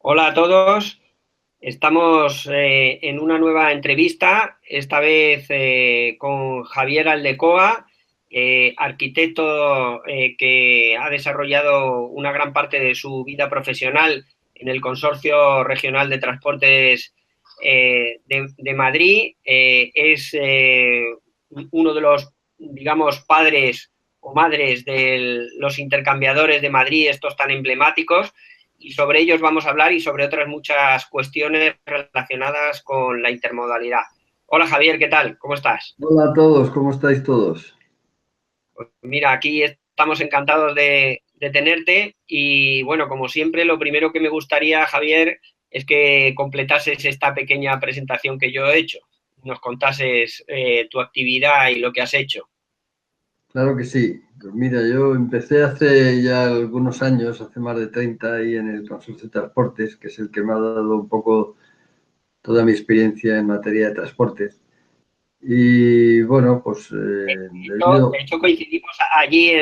Hola a todos, estamos en una nueva entrevista, esta vez con Javier Aldecoa, arquitecto que ha desarrollado una gran parte de su vida profesional en el Consorcio Regional de Transportes de Madrid. Es uno de los, digamos, padres o madres de los intercambiadores de Madrid, estos tan emblemáticos, y sobre ellos vamos a hablar y sobre otras muchas cuestiones relacionadas con la intermodalidad. Hola Javier, ¿qué tal? ¿Cómo estás? Hola a todos, ¿cómo estáis todos? Pues mira, aquí estamos encantados de tenerte y bueno, como siempre, lo primero que me gustaría, Javier, es que completases esta pequeña presentación que yo he hecho, nos contases tu actividad y lo que has hecho. Claro que sí. Pues mira, yo empecé hace ya algunos años, hace más de 30, ahí en el Consorcio de Transportes, que es el que me ha dado un poco toda mi experiencia en materia de transportes. Y bueno, pues De hecho coincidimos allí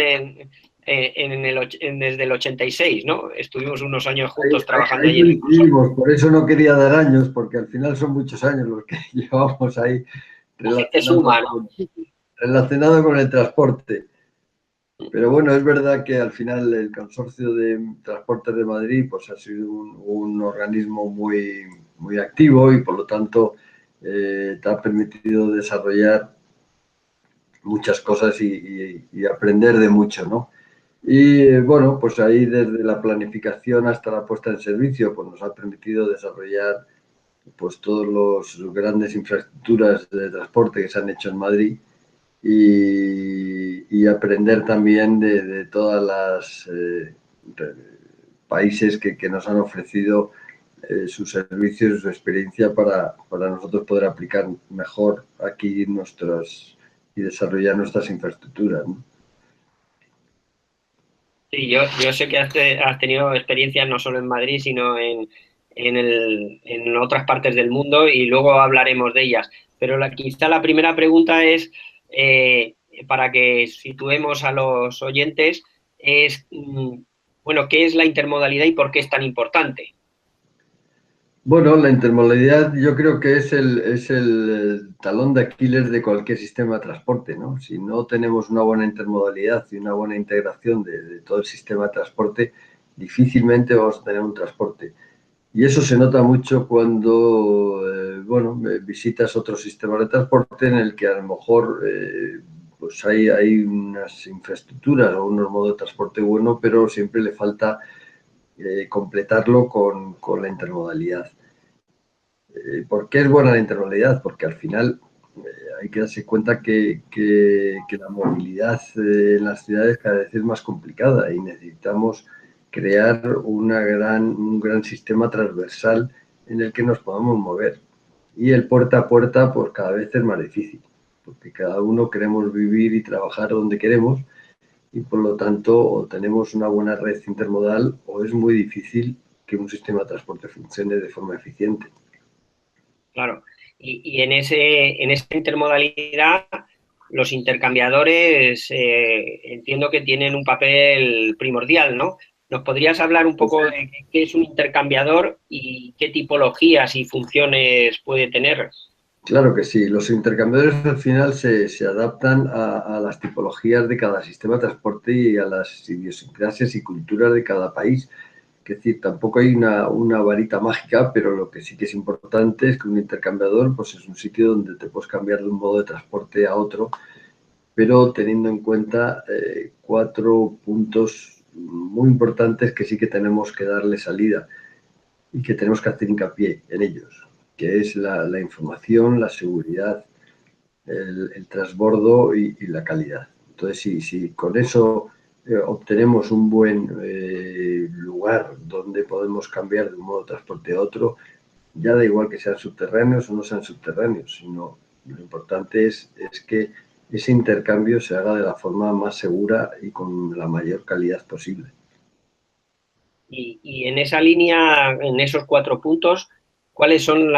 desde el 86, ¿no? Estuvimos unos años juntos trabajando ahí allí en el curso. coincidimos, por eso no quería dar años, porque al final son muchos años los que llevamos ahí La gente relacionado suma, ¿no? con el transporte. Pero bueno, es verdad que al final el Consorcio de Transportes de Madrid pues, ha sido un organismo muy activo y por lo tanto te ha permitido desarrollar muchas cosas y aprender de mucho, ¿no? Y bueno, pues ahí desde la planificación hasta la puesta en servicio pues nos ha permitido desarrollar pues todos los grandes infraestructuras de transporte que se han hecho en Madrid y aprender también de todas las países que nos han ofrecido sus servicios, su experiencia para nosotros poder aplicar mejor aquí nuestras y desarrollar nuestras infraestructuras, ¿no? Sí, yo sé que has tenido experiencias no solo en Madrid, sino en otras partes del mundo y luego hablaremos de ellas. Pero quizá la primera pregunta es, eh, para que situemos a los oyentes, es, bueno, ¿qué es la intermodalidad y por qué es tan importante? Bueno, la intermodalidad yo creo que es el talón de Aquiles de cualquier sistema de transporte, ¿no? Si no tenemos una buena intermodalidad y una buena integración de todo el sistema de transporte, difícilmente vamos a tener un transporte. Y eso se nota mucho cuando, bueno, visitas otros sistemas de transporte en el que a lo mejor pues hay unas infraestructuras o unos modos de transporte bueno, pero siempre le falta completarlo con la intermodalidad. ¿Por qué es buena la intermodalidad? Porque al final hay que darse cuenta que la movilidad en las ciudades cada vez es más complicada y necesitamos crear un gran sistema transversal en el que nos podamos mover. Y el puerta a puerta, pues cada vez es más difícil, porque cada uno queremos vivir y trabajar donde queremos y por lo tanto o tenemos una buena red intermodal o es muy difícil que un sistema de transporte funcione de forma eficiente. Claro. Y en esa intermodalidad, los intercambiadores entiendo que tienen un papel primordial, ¿no? ¿Nos podrías hablar un poco de qué es un intercambiador y qué tipologías y funciones puede tener? Claro que sí, los intercambiadores al final se adaptan a las tipologías de cada sistema de transporte y a las idiosincrasias y culturas de cada país. Es decir, tampoco hay una varita mágica, pero lo que sí que es importante es que un intercambiador pues, es un sitio donde te puedes cambiar de un modo de transporte a otro, pero teniendo en cuenta cuatro puntos muy importantes que sí que tenemos que darle salida y que tenemos que hacer hincapié en ellos, que es la información, la seguridad, el transbordo y la calidad. Entonces, si con eso obtenemos un buen lugar donde podemos cambiar de un modo de transporte a otro, ya da igual que sean subterráneos o no sean subterráneos, sino lo importante es que ese intercambio se haga de la forma más segura y con la mayor calidad posible. Y en esa línea, en esos cuatro puntos, ¿cuáles son,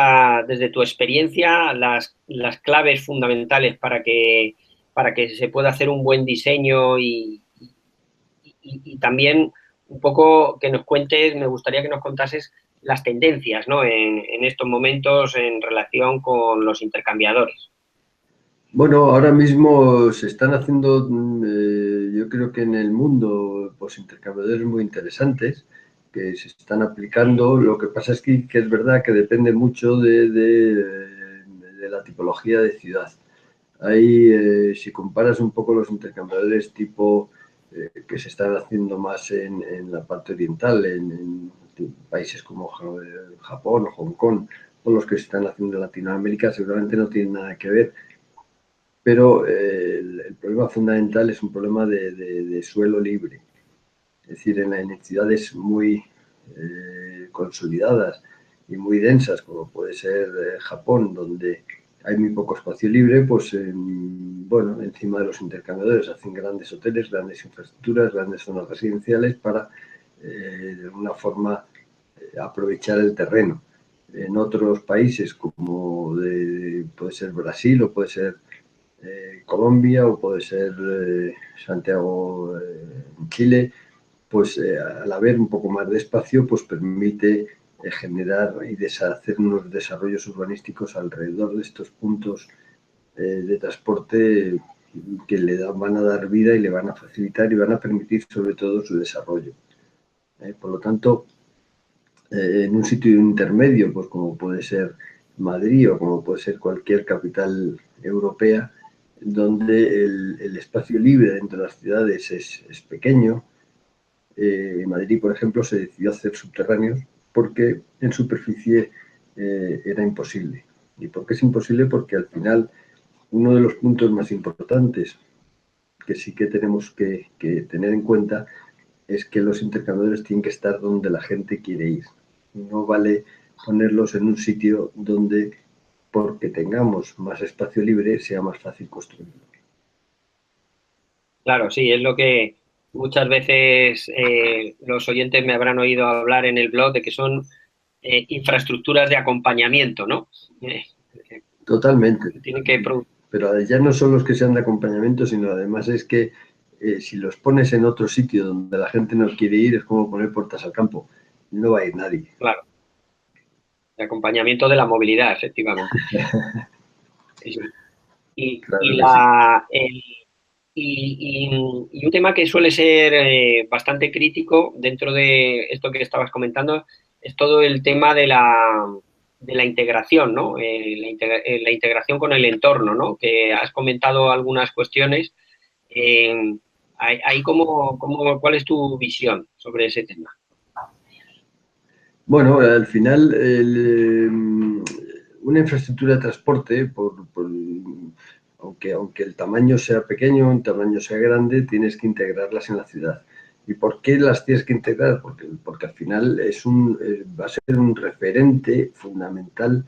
desde tu experiencia, las claves fundamentales para que se pueda hacer un buen diseño y también un poco que nos cuentes, me gustaría que nos contases las tendencias, ¿no? En estos momentos en relación con los intercambiadores. Bueno, ahora mismo se están haciendo, yo creo que en el mundo, pues intercambiadores muy interesantes que se están aplicando. Lo que pasa es que es verdad que depende mucho de la tipología de ciudad. Ahí, si comparas un poco los intercambiadores tipo que se están haciendo más en la parte oriental, en países como Japón o Hong Kong, o los que se están haciendo en Latinoamérica, seguramente no tienen nada que ver, pero el problema fundamental es un problema de suelo libre. Es decir, en ciudades muy consolidadas y muy densas, como puede ser Japón, donde hay muy poco espacio libre, pues bueno, encima de los intercambiadores hacen grandes hoteles, grandes infraestructuras, grandes zonas residenciales para, de alguna forma, aprovechar el terreno. En otros países, como puede ser Brasil o puede ser Colombia o puede ser Santiago en Chile, pues al haber un poco más de espacio, pues permite generar y hacer unos desarrollos urbanísticos alrededor de estos puntos de transporte que van a dar vida y le van a facilitar y van a permitir sobre todo su desarrollo. Por lo tanto, en un sitio intermedio, pues como puede ser Madrid o como puede ser cualquier capital europea, donde el espacio libre dentro de las ciudades es pequeño. En Madrid, por ejemplo, se decidió hacer subterráneos porque en superficie era imposible. ¿Y por qué es imposible? Porque al final uno de los puntos más importantes que sí que tenemos que tener en cuenta es que los intercambiadores tienen que estar donde la gente quiere ir. No vale ponerlos en un sitio donde, porque tengamos más espacio libre, sea más fácil construirlo. Claro, sí, es lo que muchas veces los oyentes me habrán oído hablar en el blog de que son infraestructuras de acompañamiento, ¿no? Eh, Totalmente. tienen que producir. Pero ya no son los que sean de acompañamiento, sino además es que si los pones en otro sitio donde la gente no quiere ir, es como poner puertas al campo. No va a ir nadie. Claro, de acompañamiento de la movilidad, efectivamente. Sí. Y, Claro que sí. y un tema que suele ser bastante crítico dentro de esto que estabas comentando es todo el tema de la integración, ¿no? La integración con el entorno, ¿no? Que has comentado algunas cuestiones. Ahí ¿cuál es tu visión sobre ese tema? Bueno, al final, una infraestructura de transporte, aunque el tamaño sea pequeño, un tamaño sea grande, tienes que integrarlas en la ciudad. ¿Y por qué las tienes que integrar? Porque al final va a ser un referente fundamental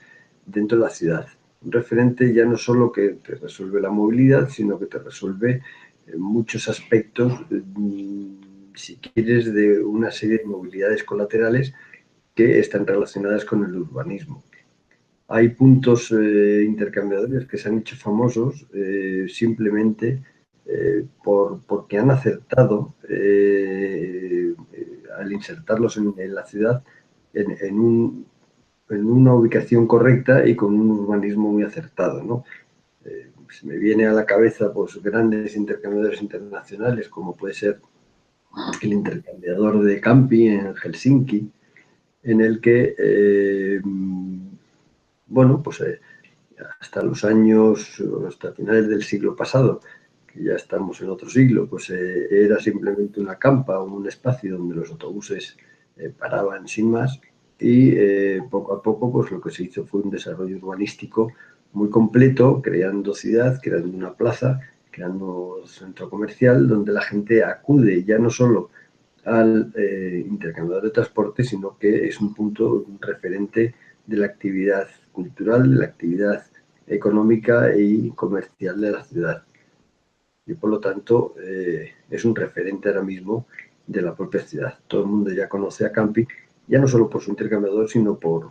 dentro de la ciudad. Un referente ya no solo que te resuelve la movilidad, sino que te resuelve muchos aspectos, si quieres, de una serie de movilidades colaterales que están relacionadas con el urbanismo. Hay puntos intercambiadores que se han hecho famosos simplemente porque han acertado al insertarlos en la ciudad en una ubicación correcta y con un urbanismo muy acertado, ¿no? Se me viene a la cabeza pues grandes intercambiadores internacionales como puede ser el intercambiador de Campi en Helsinki, en el que, bueno, pues hasta los años, hasta finales del siglo pasado, que ya estamos en otro siglo, pues era simplemente una campa o un espacio donde los autobuses paraban sin más y poco a poco pues lo que se hizo fue un desarrollo urbanístico muy completo, creando ciudad, creando una plaza, creando un centro comercial donde la gente acude ya no solo al intercambiador de transporte, sino que es un punto un referente de la actividad cultural, de la actividad económica y comercial de la ciudad. Y por lo tanto es un referente ahora mismo de la propia ciudad. Todo el mundo ya conoce a Campi, ya no solo por su intercambiador, sino por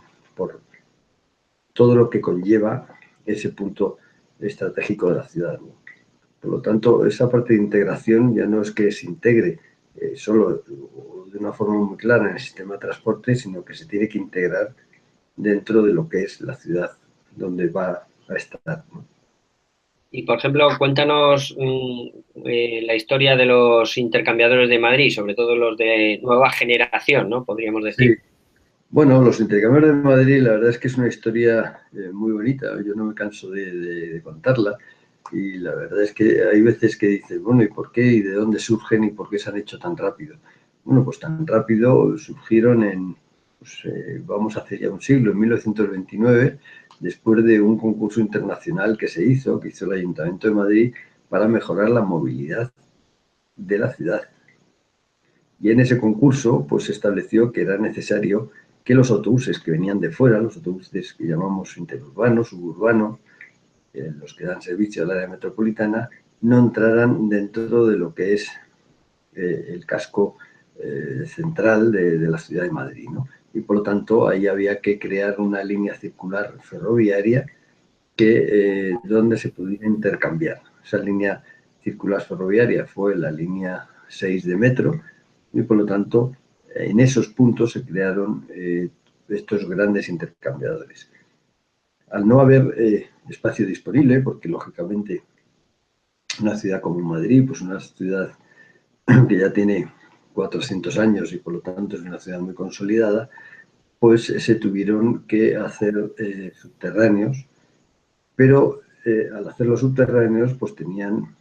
todo lo que conlleva ese punto estratégico de la ciudad, ¿no? Por lo tanto, esa parte de integración ya no es que se integre solo de una forma muy clara en el sistema de transporte, sino que se tiene que integrar dentro de lo que es la ciudad donde va a estar, ¿no? Y, por ejemplo, cuéntanos la historia de los intercambiadores de Madrid, sobre todo los de nueva generación, ¿no? Podríamos Sí. decir. Bueno, los intercambiadores de Madrid, la verdad es que es una historia muy bonita. Yo no me canso de contarla. Y la verdad es que hay veces que dices, bueno, ¿y por qué? ¿Y de dónde surgen? ¿Y por qué se han hecho tan rápido? Bueno, pues tan rápido surgieron pues, vamos a hacer ya un siglo, en 1929, después de un concurso internacional que hizo el Ayuntamiento de Madrid para mejorar la movilidad de la ciudad. Y en ese concurso, pues se estableció que era necesario que los autobuses que venían de fuera, los autobuses que llamamos interurbanos, suburbanos, los que dan servicio al área metropolitana, no entraran dentro de lo que es el casco central de la ciudad de Madrid, ¿no? Y por lo tanto ahí había que crear una línea circular ferroviaria donde se pudiera intercambiar. Esa línea circular ferroviaria fue la línea 6 de metro y por lo tanto en esos puntos se crearon estos grandes intercambiadores. Al no haber espacio disponible, porque lógicamente una ciudad como Madrid, pues una ciudad que ya tiene 400 años y por lo tanto es una ciudad muy consolidada, pues se tuvieron que hacer subterráneos, pero al hacerlos subterráneos pues tenían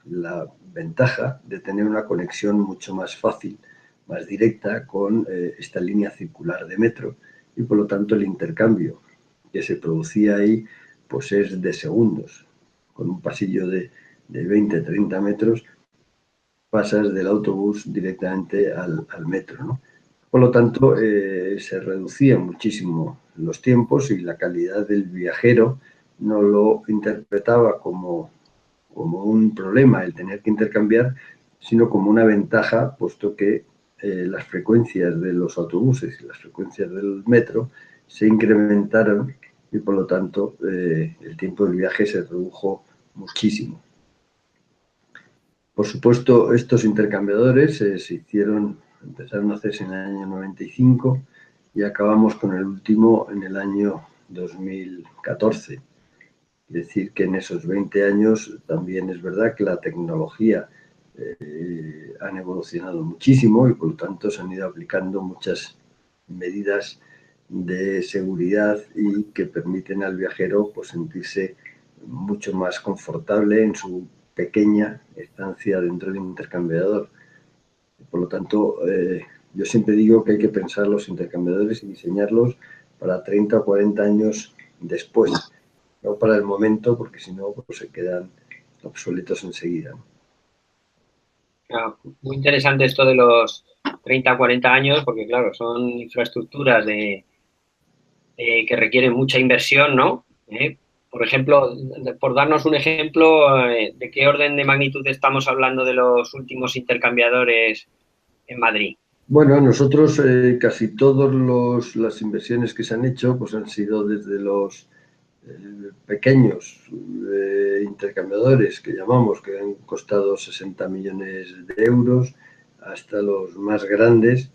la ventaja de tener una conexión mucho más fácil, más directa con esta línea circular de metro y por lo tanto el intercambio que se producía ahí pues es de segundos. Con un pasillo de 20-30 metros pasas del autobús directamente al metro, ¿no? Por lo tanto, se reducían muchísimo los tiempos y la calidad del viajero no lo interpretaba como un problema el tener que intercambiar, sino como una ventaja, puesto que las frecuencias de los autobuses y las frecuencias del metro se incrementaron y por lo tanto el tiempo del viaje se redujo muchísimo. Por supuesto, estos intercambiadores empezaron a hacerse en el año 95 y acabamos con el último en el año 2014. Es decir, que en esos 20 años también es verdad que la tecnología han evolucionado muchísimo y por lo tanto se han ido aplicando muchas medidas de seguridad y que permiten al viajero pues, sentirse mucho más confortable en su pequeña estancia dentro de un intercambiador. Por lo tanto, yo siempre digo que hay que pensar los intercambiadores y diseñarlos para 30 o 40 años después, no para el momento, porque si no pues se quedan obsoletos enseguida. Ah, muy interesante esto de los 30 40 años, porque claro, son infraestructuras que requieren mucha inversión, ¿no? Por ejemplo, por darnos un ejemplo, ¿de qué orden de magnitud estamos hablando de los últimos intercambiadores en Madrid? Bueno, nosotros casi todas las inversiones que se han hecho pues han sido desde los pequeños intercambiadores que llamamos, que han costado 60 millones de euros, hasta los más grandes,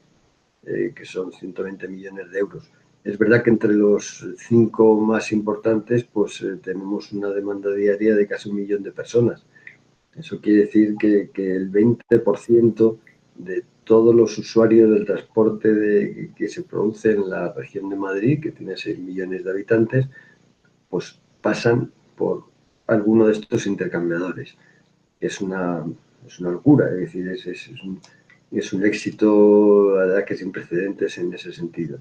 que son 120 millones de euros. Es verdad que entre los 5 más importantes pues tenemos una demanda diaria de casi 1 millón de personas. Eso quiere decir que el 20% de todos los usuarios del transporte que se produce en la región de Madrid, que tiene 6 millones de habitantes, pues pasan por alguno de estos intercambiadores. Es una locura, es decir, es un éxito, la verdad, que sin precedentes en ese sentido,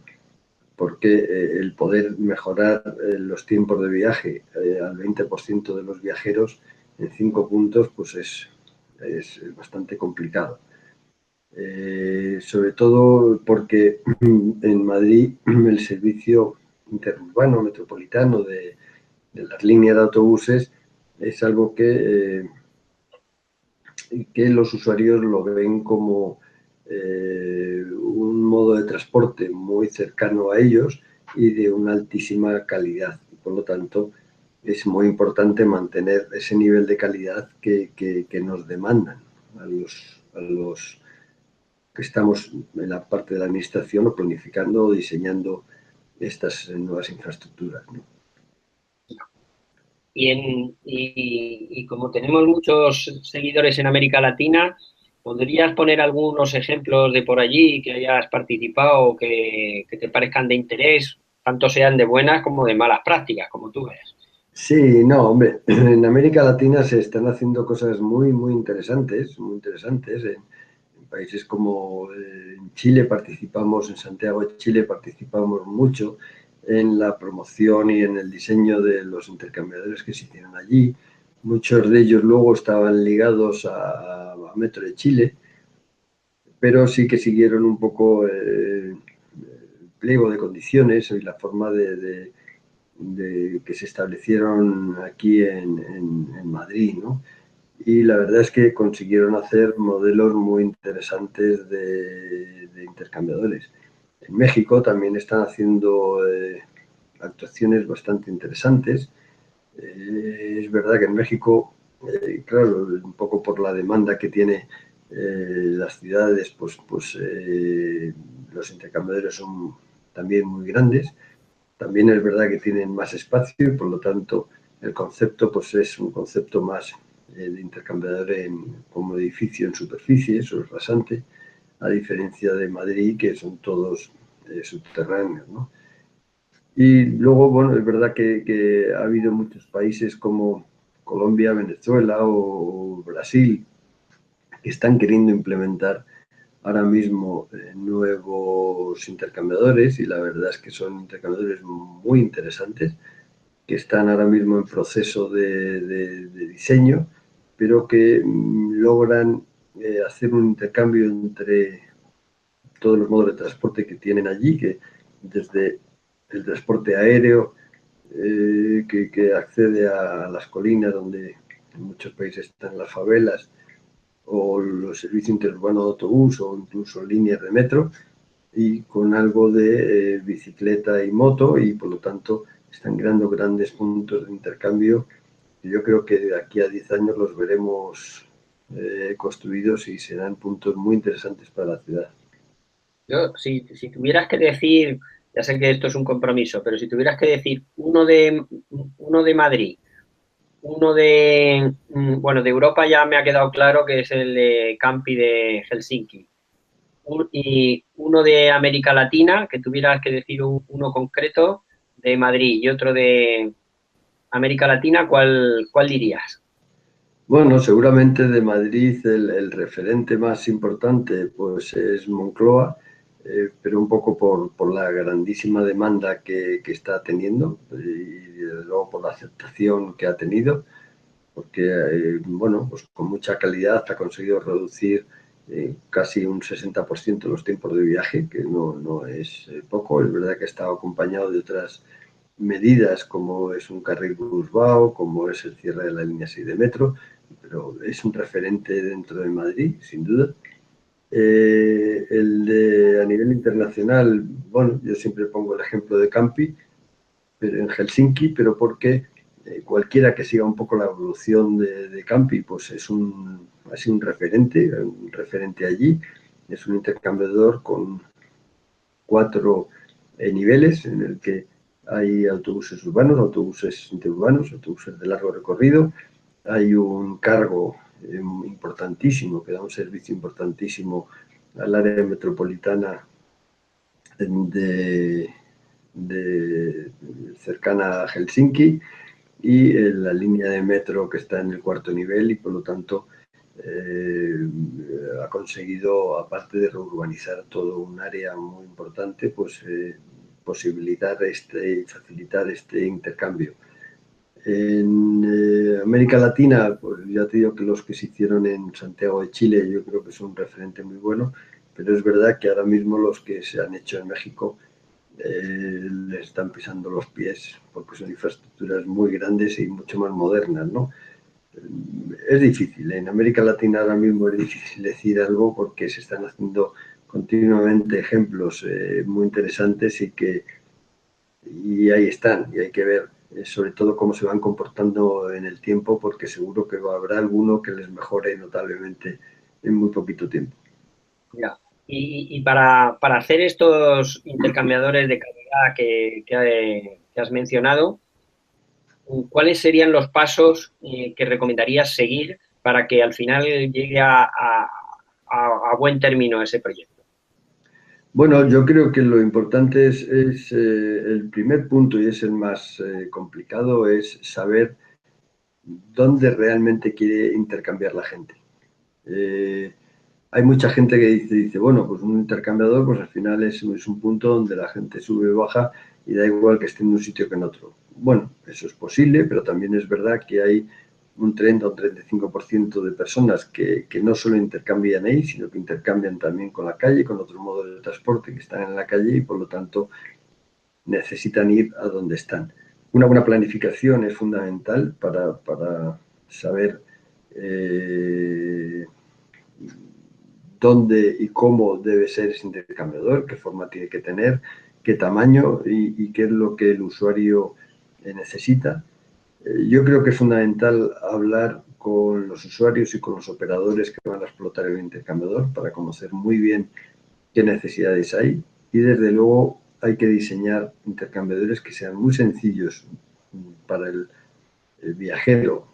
porque el poder mejorar los tiempos de viaje al 20% de los viajeros en 5 puntos, pues es bastante complicado. Sobre todo porque en Madrid el servicio interurbano metropolitano de las líneas de autobuses es algo que los usuarios lo ven como un modo de transporte muy cercano a ellos y de una altísima calidad. Por lo tanto, es muy importante mantener ese nivel de calidad que nos demandan a los que estamos en la parte de la administración o planificando o diseñando estas nuevas infraestructuras, ¿no? Y como tenemos muchos seguidores en América Latina, ¿podrías poner algunos ejemplos de por allí que hayas participado o que te parezcan de interés, tanto sean de buenas como de malas prácticas, como tú ves? Sí, no, hombre, en América Latina se están haciendo cosas muy, muy interesantes, muy interesantes. En países como en Chile participamos, en Santiago de Chile participamos mucho en la promoción y en el diseño de los intercambiadores que se hicieron allí. Muchos de ellos luego estaban ligados a Metro de Chile, pero sí que siguieron un poco el pliego de condiciones y la forma de que se establecieron aquí en Madrid, ¿no? Y la verdad es que consiguieron hacer modelos muy interesantes de intercambiadores. En México también están haciendo actuaciones bastante interesantes. Es verdad que en México, claro, un poco por la demanda que tiene las ciudades, los intercambiadores son también muy grandes. También es verdad que tienen más espacio y por lo tanto el concepto pues es un concepto más de intercambiador como edificio en superficie, eso es rasante, a diferencia de Madrid que son todos subterráneos, ¿no? Y luego, bueno, es verdad que ha habido muchos países como Colombia, Venezuela o Brasil que están queriendo implementar ahora mismo nuevos intercambiadores y la verdad es que son intercambiadores muy interesantes que están ahora mismo en proceso de diseño, pero que logran hacer un intercambio entre todos los modos de transporte que tienen allí, que desde el transporte aéreo, que accede a las colinas donde en muchos países están las favelas, o los servicios interurbanos de autobús o incluso líneas de metro, y con algo de bicicleta y moto, y por lo tanto están creando grandes puntos de intercambio. Yo creo que de aquí a 10 años los veremos construidos y serán puntos muy interesantes para la ciudad. Yo, si tuvieras que decir, ya sé que esto es un compromiso, pero si tuvieras que decir uno de Madrid, uno de, bueno, de Europa ya me ha quedado claro que es el de Campi de Helsinki. Y uno de América Latina, que tuvieras que decir uno concreto de Madrid y otro de América Latina, ¿cuál dirías? Bueno, seguramente de Madrid el referente más importante pues es Moncloa, pero un poco por la grandísima demanda que está teniendo y desde luego por la aceptación que ha tenido, porque bueno, pues con mucha calidad ha conseguido reducir casi un 60% los tiempos de viaje, que no es poco. Es verdad que ha estado acompañado de otras medidas como es un carril Busbao, como es el cierre de la línea 6 de metro, pero es un referente dentro de Madrid, sin duda. A nivel internacional, bueno, yo siempre pongo el ejemplo de Campi, pero en Helsinki, pero porque cualquiera que siga un poco la evolución de Campi, pues ha sido un referente allí. Es un intercambiador con 4 niveles en el que hay autobuses urbanos, autobuses interurbanos, autobuses de largo recorrido. Hay un cargo importantísimo que da un servicio importantísimo al área metropolitana de, cercana a Helsinki y la línea de metro que está en el 4.º nivel y por lo tanto ha conseguido, aparte de reurbanizar todo un área muy importante, pues posibilitar y facilitar este intercambio. En América Latina, pues ya te digo que los que se hicieron en Santiago de Chile yo creo que son un referente muy bueno, pero es verdad que ahora mismo los que se han hecho en México les están pisando los pies porque son infraestructuras muy grandes y mucho más modernas, ¿no? Es difícil, en América Latina ahora mismo es difícil decir algo porque se están haciendo continuamente ejemplos muy interesantes y ahí están, y hay que ver sobre todo cómo se van comportando en el tiempo porque seguro que habrá alguno que les mejore notablemente en muy poquito tiempo. Ya. Y para hacer estos intercambiadores de calidad que has mencionado, ¿cuáles serían los pasos que recomendarías seguir para que al final llegue a buen término ese proyecto? Bueno, yo creo que lo importante es el primer punto y es el más complicado, es saber dónde realmente quiere intercambiar la gente. Hay mucha gente que dice, bueno, pues un intercambiador, pues al final es un punto donde la gente sube y baja y da igual que esté en un sitio que en otro. Bueno, eso es posible, pero también es verdad que hay un 30 o un 35% de personas que no solo intercambian ahí, sino que intercambian también con la calle, con otro modo de transporte que están en la calle y por lo tanto necesitan ir a donde están. Una buena planificación es fundamental para saber dónde y cómo debe ser ese intercambiador, qué forma tiene que tener, qué tamaño y qué es lo que el usuario necesita. Yo creo que es fundamental hablar con los usuarios y con los operadores que van a explotar el intercambiador para conocer muy bien qué necesidades hay y desde luego hay que diseñar intercambiadores que sean muy sencillos para el viajero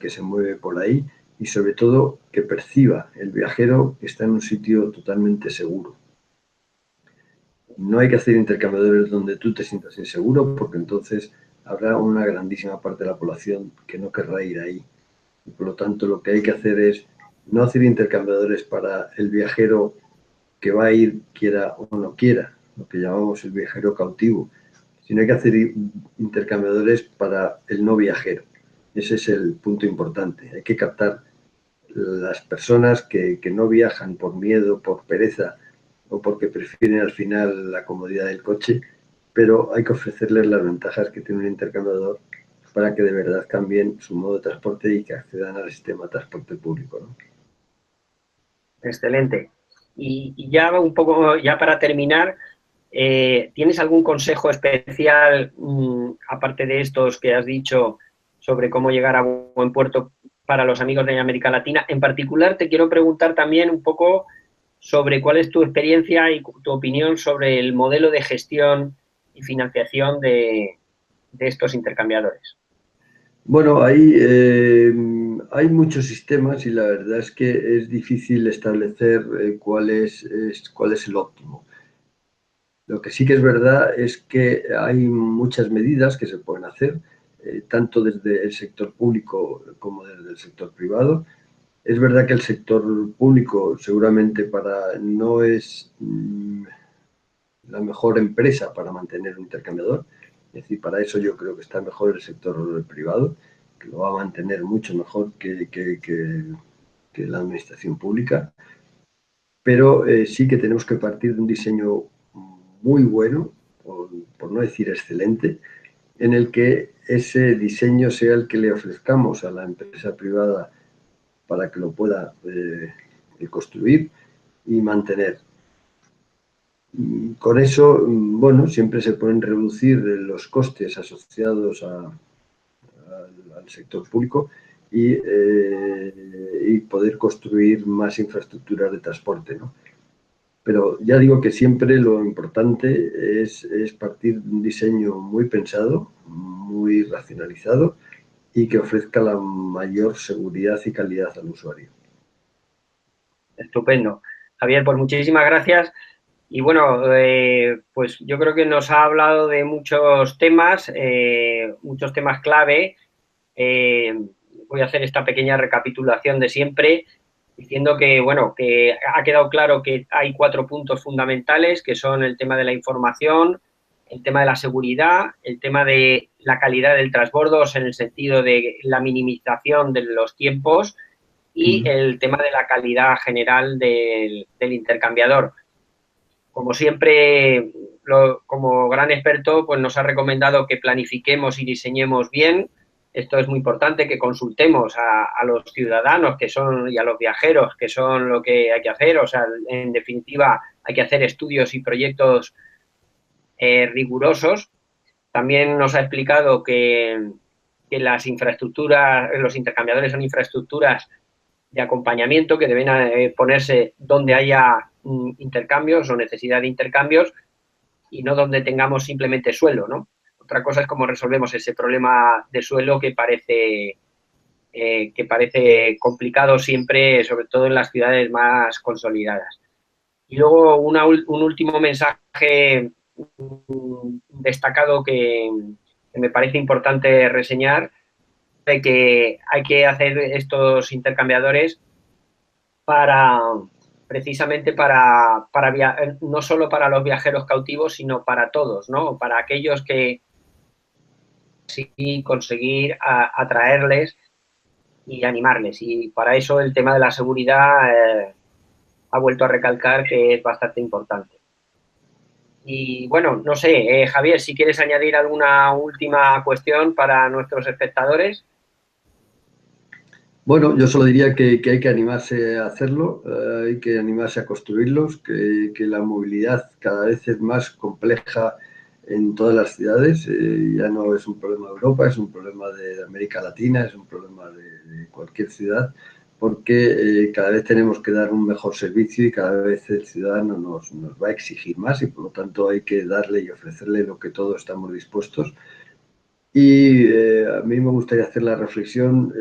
que se mueve por ahí y sobre todo que perciba el viajero que está en un sitio totalmente seguro. No hay que hacer intercambiadores donde tú te sientas inseguro porque entonces habrá una grandísima parte de la población que no querrá ir ahí. Y por lo tanto lo que hay que hacer es no hacer intercambiadores para el viajero que va a ir quiera o no quiera, lo que llamamos el viajero cautivo, sino hay que hacer intercambiadores para el no viajero. Ese es el punto importante. Hay que captar las personas que no viajan por miedo, por pereza o porque prefieren al final la comodidad del coche, pero hay que ofrecerles las ventajas que tiene un intercambiador para que de verdad cambien su modo de transporte y que accedan al sistema de transporte público, ¿no? Excelente. Y ya un poco, ya para terminar, ¿tienes algún consejo especial, aparte de estos que has dicho, sobre cómo llegar a buen puerto para los amigos de América Latina? En particular, te quiero preguntar también un poco sobre cuál es tu experiencia y tu opinión sobre el modelo de gestión y financiación de estos intercambiadores. Bueno, hay muchos sistemas y la verdad es que es difícil establecer cuál es el óptimo. Lo que sí que es verdad es que hay muchas medidas que se pueden hacer, tanto desde el sector público como desde el sector privado. Es verdad que el sector público seguramente no es la mejor empresa para mantener un intercambiador. Es decir, para eso yo creo que está mejor el sector privado, que lo va a mantener mucho mejor que la administración pública. Pero sí que tenemos que partir de un diseño muy bueno, por no decir excelente, en el que ese diseño sea el que le ofrezcamos a la empresa privada para que lo pueda construir y mantener. Con eso, bueno, siempre se pueden reducir los costes asociados al sector público y poder construir más infraestructuras de transporte, ¿no? Pero ya digo que siempre lo importante es partir de un diseño muy pensado, muy racionalizado y que ofrezca la mayor seguridad y calidad al usuario. Estupendo. Javier, pues muchísimas gracias. Y bueno, pues yo creo que nos ha hablado de muchos temas clave. Voy a hacer esta pequeña recapitulación de siempre, diciendo que, bueno, que ha quedado claro que hay 4 puntos fundamentales, que son el tema de la información, el tema de la seguridad, el tema de la calidad del transbordo, en el sentido de la minimización de los tiempos, y el tema de la calidad general del intercambiador. Como siempre, como gran experto, pues nos ha recomendado que planifiquemos y diseñemos bien. Esto es muy importante, que consultemos a los ciudadanos que son y a los viajeros, que son lo que hay que hacer. O sea, en definitiva, hay que hacer estudios y proyectos rigurosos. También nos ha explicado que las infraestructuras, los intercambiadores son infraestructuras acompañamiento que deben ponerse donde haya intercambios o necesidad de intercambios y no donde tengamos simplemente suelo, ¿no? Otra cosa es cómo resolvemos ese problema de suelo que parece complicado siempre, sobre todo en las ciudades más consolidadas. Y luego un último mensaje destacado que me parece importante reseñar, de que hay que hacer estos intercambiadores precisamente no solo para los viajeros cautivos, sino para todos, ¿no? Para aquellos que sí conseguir atraerles y animarles. Y para eso el tema de la seguridad ha vuelto a recalcar que es bastante importante. Y bueno, no sé, Javier, si quieres añadir alguna última cuestión para nuestros espectadores. Bueno, yo solo diría que hay que animarse a hacerlo, hay que animarse a construirlos, que la movilidad cada vez es más compleja en todas las ciudades. Ya no es un problema de Europa, es un problema de América Latina, es un problema de cualquier ciudad, porque cada vez tenemos que dar un mejor servicio y cada vez el ciudadano nos va a exigir más y por lo tanto hay que darle y ofrecerle lo que todos estamos dispuestos. Y a mí me gustaría hacer la reflexión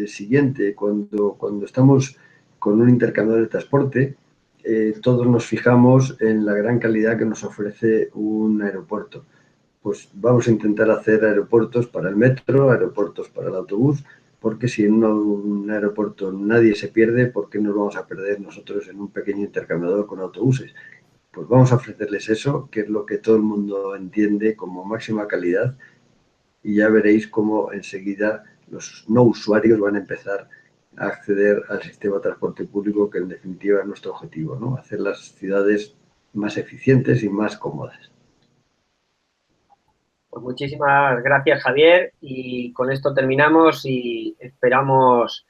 siguiente. Cuando estamos con un intercambiador de transporte, todos nos fijamos en la gran calidad que nos ofrece un aeropuerto. Pues vamos a intentar hacer aeropuertos para el metro, aeropuertos para el autobús, porque si en un aeropuerto nadie se pierde, ¿por qué nos vamos a perder nosotros en un pequeño intercambiador con autobuses? Pues vamos a ofrecerles eso, que es lo que todo el mundo entiende como máxima calidad, y ya veréis cómo enseguida los no usuarios van a empezar a acceder al sistema de transporte público, que en definitiva es nuestro objetivo, ¿no? Hacer las ciudades más eficientes y más cómodas. Pues muchísimas gracias, Javier, y con esto terminamos y esperamos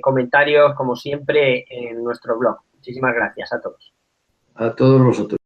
comentarios, como siempre, en nuestro blog. Muchísimas gracias a todos. A todos vosotros.